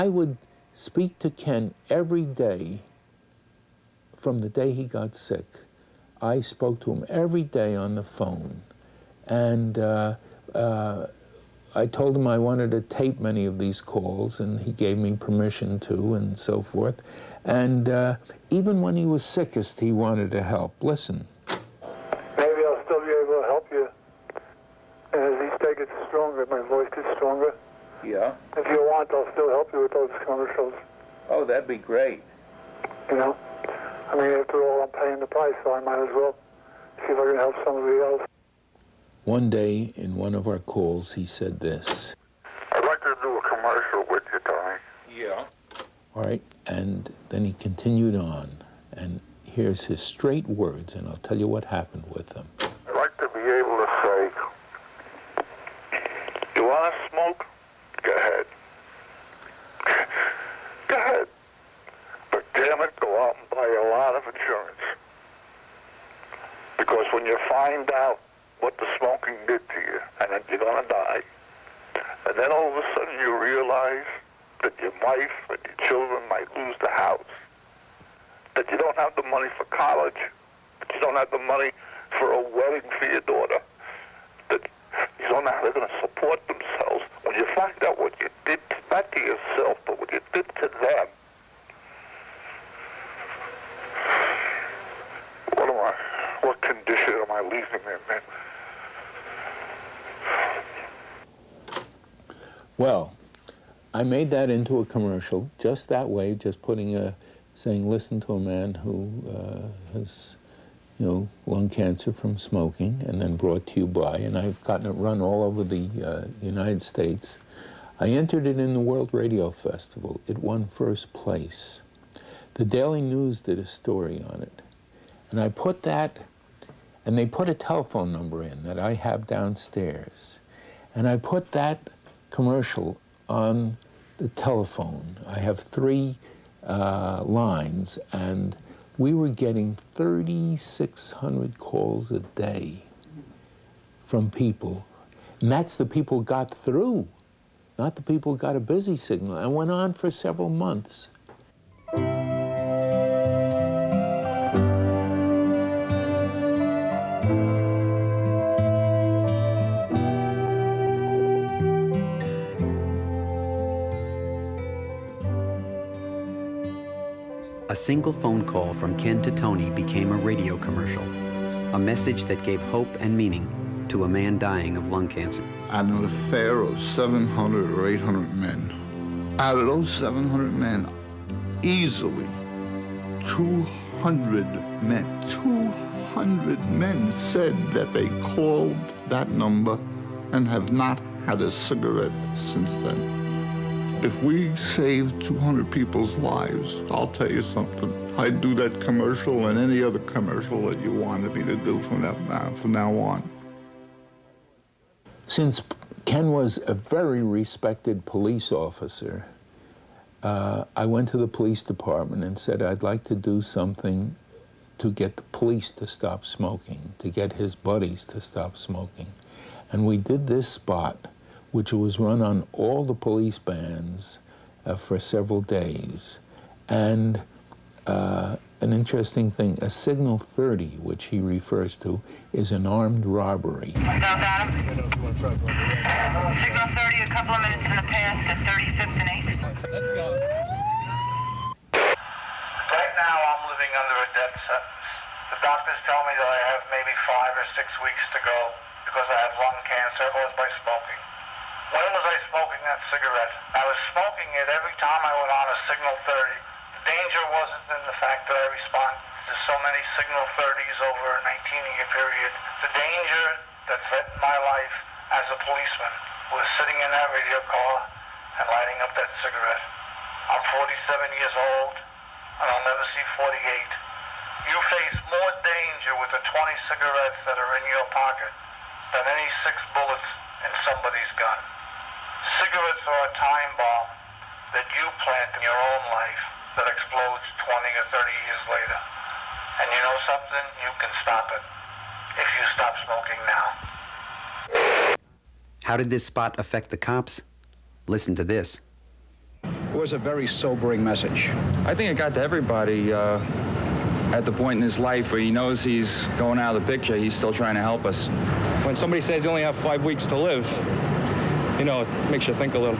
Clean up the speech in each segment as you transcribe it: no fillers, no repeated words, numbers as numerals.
I would speak to Ken every day from the day he got sick. I spoke to him every day on the phone. And I told him I wanted to tape many of these calls, and he gave me permission to, and so forth. And even when he was sickest, he wanted to help. Listen. Maybe I'll still be able to help you. And as each day gets stronger, my voice gets stronger. Yeah. If you want, I'll still help you with those commercials. Oh, that'd be great. You know? I mean, after all, I'm paying the price, so I might as well see if I can help somebody else. One day, in one of our calls, he said this. I'd like to do a commercial with you, Tony. Yeah. All right, and then he continued on, and here's his straight words, and I'll tell you what happened with them. I'd like to be able to say, you want to smoke? Go ahead. Go ahead. But damn it, go out and buy a lot of insurance. Because when you find out what the smoking did to you, and that you're going to die, and then all of a sudden you realize that your wife and your children might lose the house, that you don't have the money for college, that you don't have the money for a wedding for your daughter, that you don't know how they're going to support themselves. When you find out what you did, not to yourself, but what you did to them, what condition am I leaving them in? Well, I made that into a commercial just that way, just saying, listen to a man who has, lung cancer from smoking, and then brought to you by, and I've gotten it run all over the United States. I entered it in the World Radio Festival. It won first place. The Daily News did a story on it. And I put that, and they put a telephone number in that I have downstairs. And I put that commercial on the telephone. I have 3 lines, and we were getting 3,600 calls a day from people. And that's the people got through, not the people got a busy signal. And went on for several months. A single phone call from Ken to Tony became a radio commercial, a message that gave hope and meaning to a man dying of lung cancer. I had an affair of 700 or 800 men. Out of those 700 men, easily 200 men said that they called that number and have not had a cigarette since then. If we saved 200 people's lives, I'll tell you something. I'd do that commercial and any other commercial that you wanted me to do from now on. Since Ken was a very respected police officer, I went to the police department and said I'd like to do something to get the police to stop smoking, to get his buddies to stop smoking. And we did this spot, which was run on all the police bands for several days. And an interesting thing, a Signal 30, which he refers to, is an armed robbery. South Adam. Signal 30, a couple of minutes in the past at 35th and 8th. Let's go. Right now, I'm living under a death sentence. The doctors tell me that I have maybe 5 or 6 weeks to go because I have lung cancer caused by smoking. When was I smoking that cigarette? I was smoking it every time I went on a Signal 30. The danger wasn't in the fact that I responded to so many Signal 30s over a 19-year period. The danger that threatened my life as a policeman was sitting in that radio car and lighting up that cigarette. I'm 47 years old, and I'll never see 48. You face more danger with the 20 cigarettes that are in your pocket than any 6 bullets in somebody's gun. Cigarettes are a time bomb that you plant in your own life that explodes 20 or 30 years later. And you know something? You can stop it if you stop smoking now. How did this spot affect the cops? Listen to this. was a very sobering message. I think it got to everybody at the point in his life where he knows he's going out of the picture. He's still trying to help us. When somebody says you only have 5 weeks to live, you know, it makes you think a little.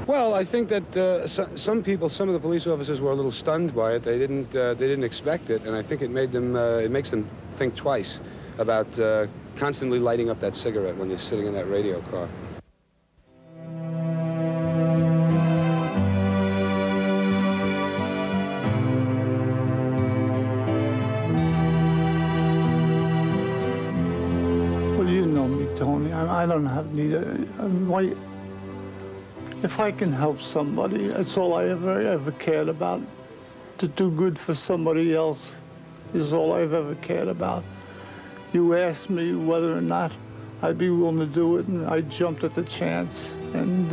Well, I think that some people, some of the police officers were a little stunned by it. They didn't expect it, and I think it makes them think twice about constantly lighting up that cigarette when you're sitting in that radio car. Well, you know me, Tony. I don't have need. If I can help somebody, that's all I ever cared about. To do good for somebody else is all I've ever cared about. You asked me whether or not I'd be willing to do it, and I jumped at the chance. And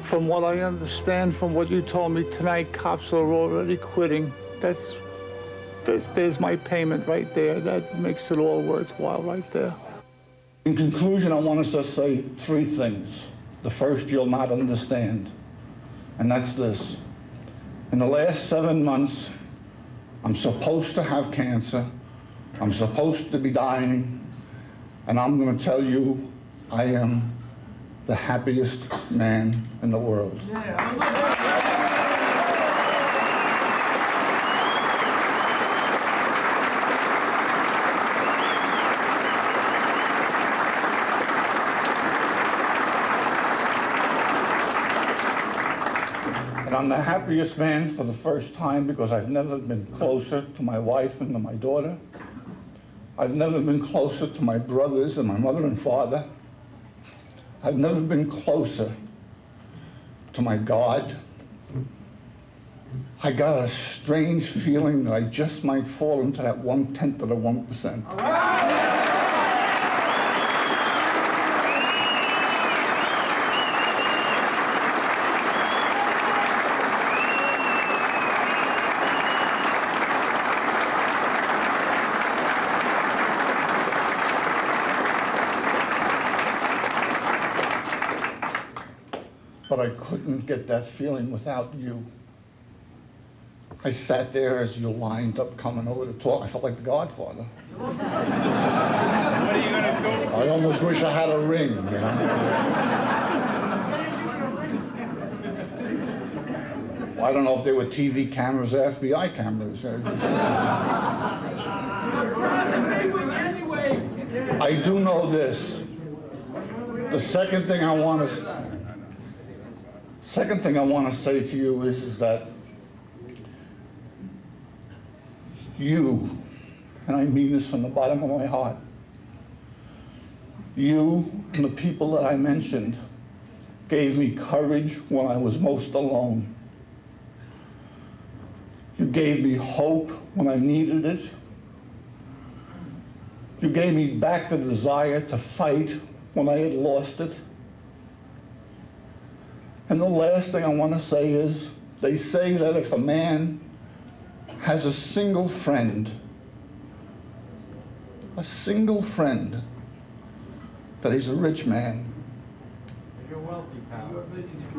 from what I understand, from what you told me tonight, cops are already quitting. There's my payment right there. That makes it all worthwhile right there. In conclusion, I want us to say 3 things. The first you'll not understand, and that's this. In the last 7 months, I'm supposed to have cancer, I'm supposed to be dying, and I'm going to tell you I am the happiest man in the world. I'm the happiest man for the first time because I've never been closer to my wife and to my daughter. I've never been closer to my brothers and my mother and father. I've never been closer to my God. I got a strange feeling that I just might fall into that 1/10 of the 1%. All right. But I couldn't get that feeling without you. I sat there as you lined up coming over to talk. I felt like the Godfather. What are you going to do? I almost wish I had a ring, you know. I don't know if they were TV cameras or FBI cameras. I do know this. The second thing I want to say to you is that you, and I mean this from the bottom of my heart, you and the people that I mentioned gave me courage when I was most alone. You gave me hope when I needed it. You gave me back the desire to fight when I had lost it. And the last thing I want to say is, they say that if a man has a single friend, that he's a rich man. You're wealthy, pal.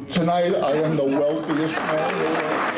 Tonight, I am the wealthiest man in the world.